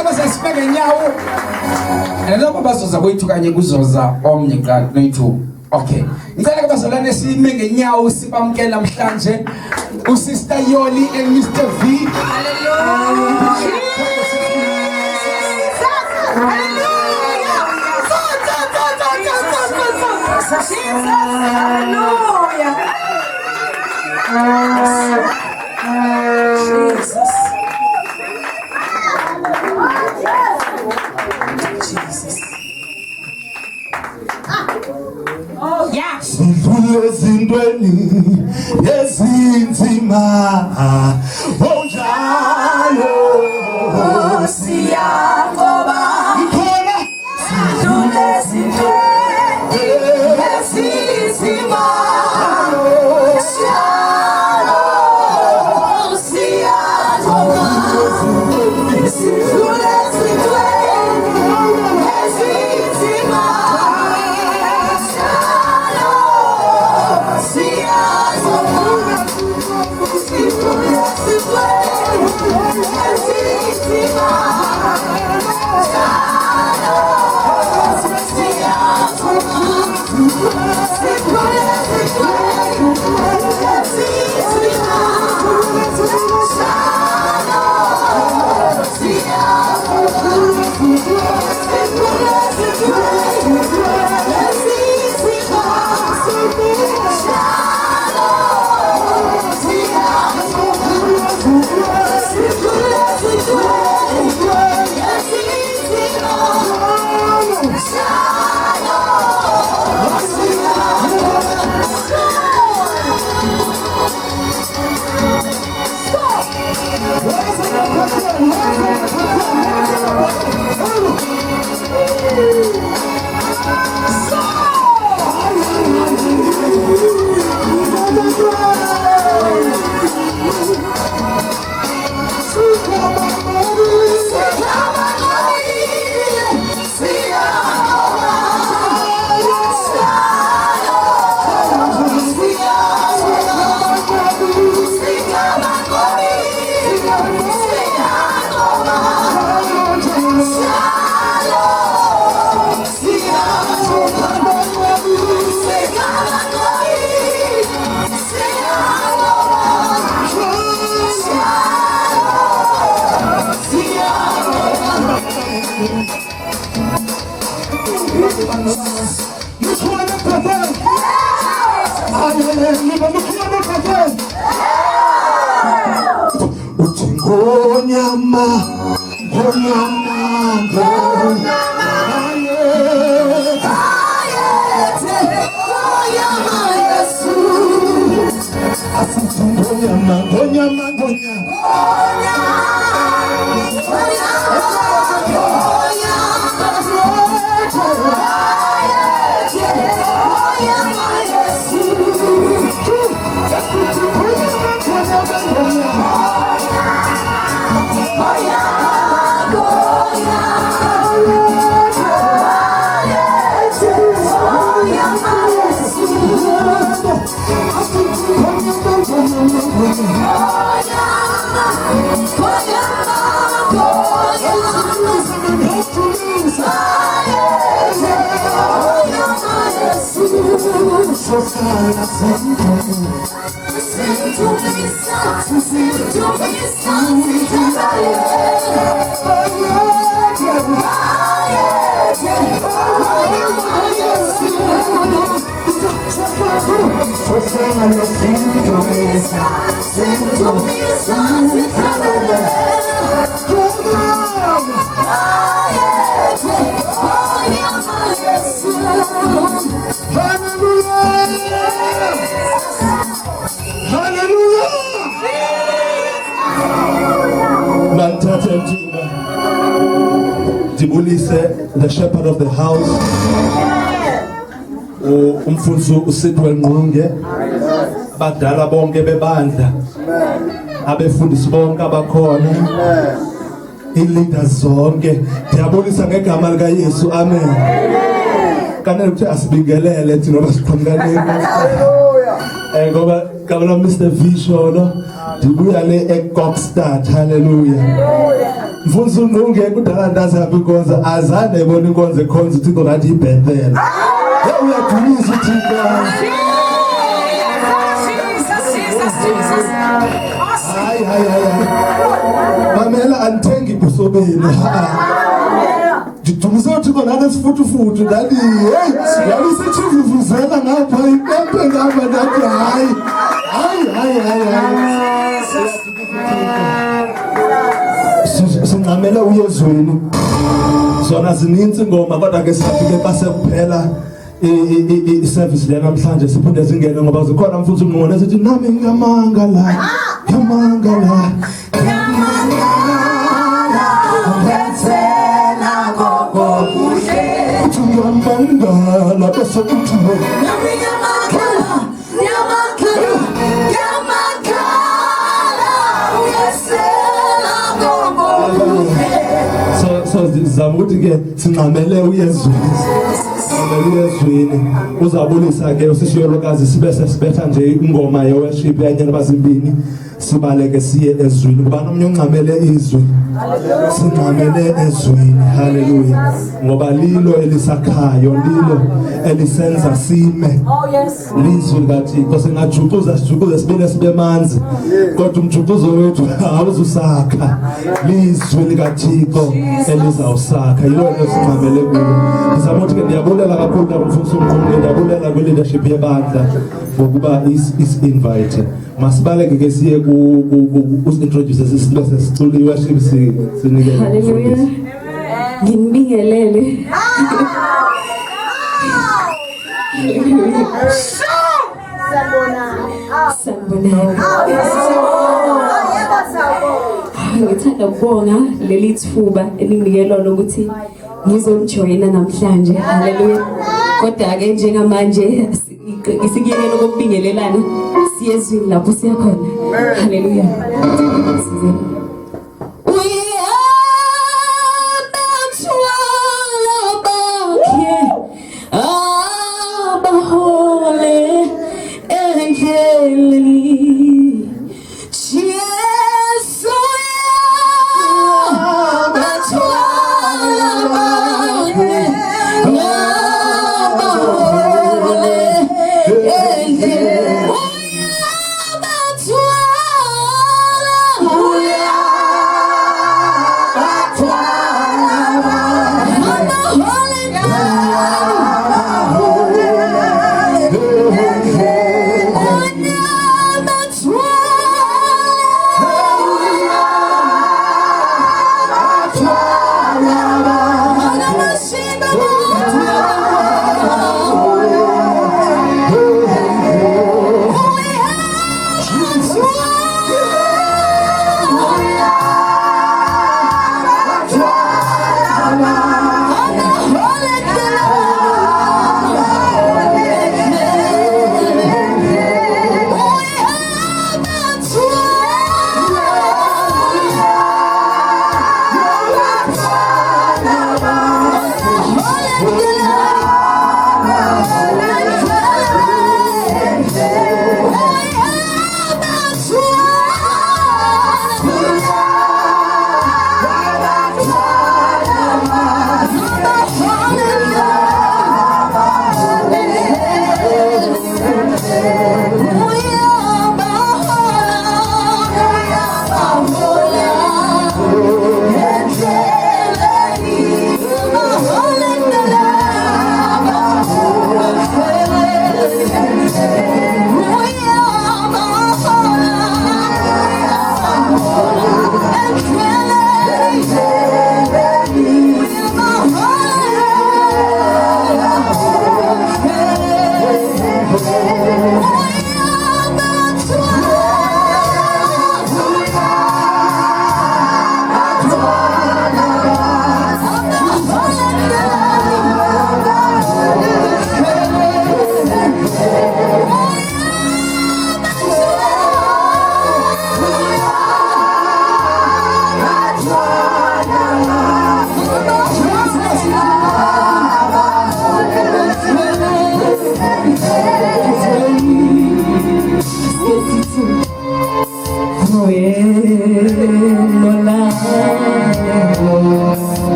Abasasibeke nyawo. Nalapho bazoza kwethu kanye kuzoza omnye ka noyithu. Okay. Ngicela kubazalwane sime ngenyawo sibamkela namhlanje uSister Yoli and Mr. V. Hallelujah. Sidlule ezintweni ezinzima onjalo siyangoba khona sidlule ezintweni ezinzima siyangoba sidlule ezintweni ezinzima Gonyama, the shepherd of the house, umfundisi uSidwell Nqunge, badala bonke bebandla, abefundisi bonke abakhona, i-leaders zonke, ndiyabulisa ngegama lika Yesu, amen. Kanele ukuthi asibingelele thina basiqhamukaneni. Ngoba kabla Mr. V sholo, ndibuya le eGokstad, hallelujah. mfundisi uNqunge kudala ndazihamba inkonzo azange ebona inkonzo ekhonza uThixo ngathi iBhethel. Uyadumisa uThixo. Hayi. Mamela anthengi busobeni. Ngidumisa uThixo nalo sifutufutu ndathi hey, yalisithivuvuzela ngapha impempe ngapha ndathi hayi. Sinqamela uyezweni. Zona zininzi ingoma kodwa ke sithi ke basekuphela i-service le namhlanje siphinde singene ngoba zikhona mfuthu uNqunge esithi nami ngiyamangala ngethela kokuhle ngiyamangala bese kuthi nami ngiyamangala uyesela kokuhle so zizama ukuthi ke sinqamele uyezweni. Uzabulisa ke usishiyolokazi sibe sesibetha nje ingoma ye-worship yanyana bazimbini sibaleke siye ezweni kuba nomnye ungqamele izwi. Sinqamele ezweni. Haleluya. Ngoba lilo elisakhayo, lilo elisenza sime. Lizwi likaThixo singajuxuza sibe manzi kodwa umjuxuzo wethu awuzusakha. Lizwi likaThixo elizawusakha yilo esinqamele kulo. Ngizama ukuthi ke ndiyabulela kakhulu kumfundisi uNqunge, ndiyabulela kwi-leadership yebandla ngokuba is invited. Masibaleke ke siye usintroduce sibe sesicula i-worship sinike. Haleluya. Nginibingelele. Ngithanda ukubonga leli thuba elinginike lona ukuthi ngizonijoyina namhlanje. Haleluya. Kodwa ke njengamanje isikuyekela ukubingelelana siyezwini lapho siya khona. Haleluya.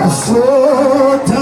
Soda,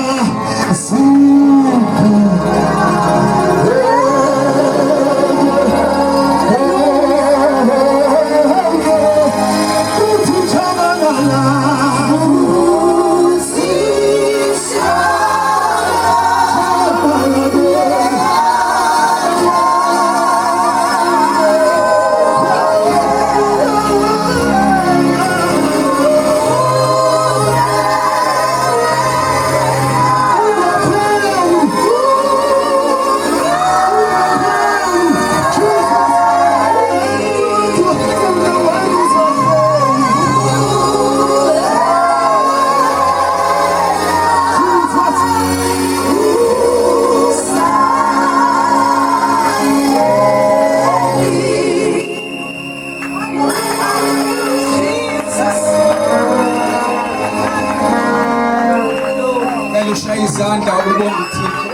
Ngicela ushaya izandla ubonge uThixo.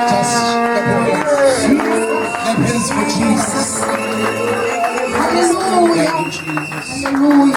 Just clap your hands. Clap hands for Jesus. Hallelujah. Thank you, Jesus. Hallelujah.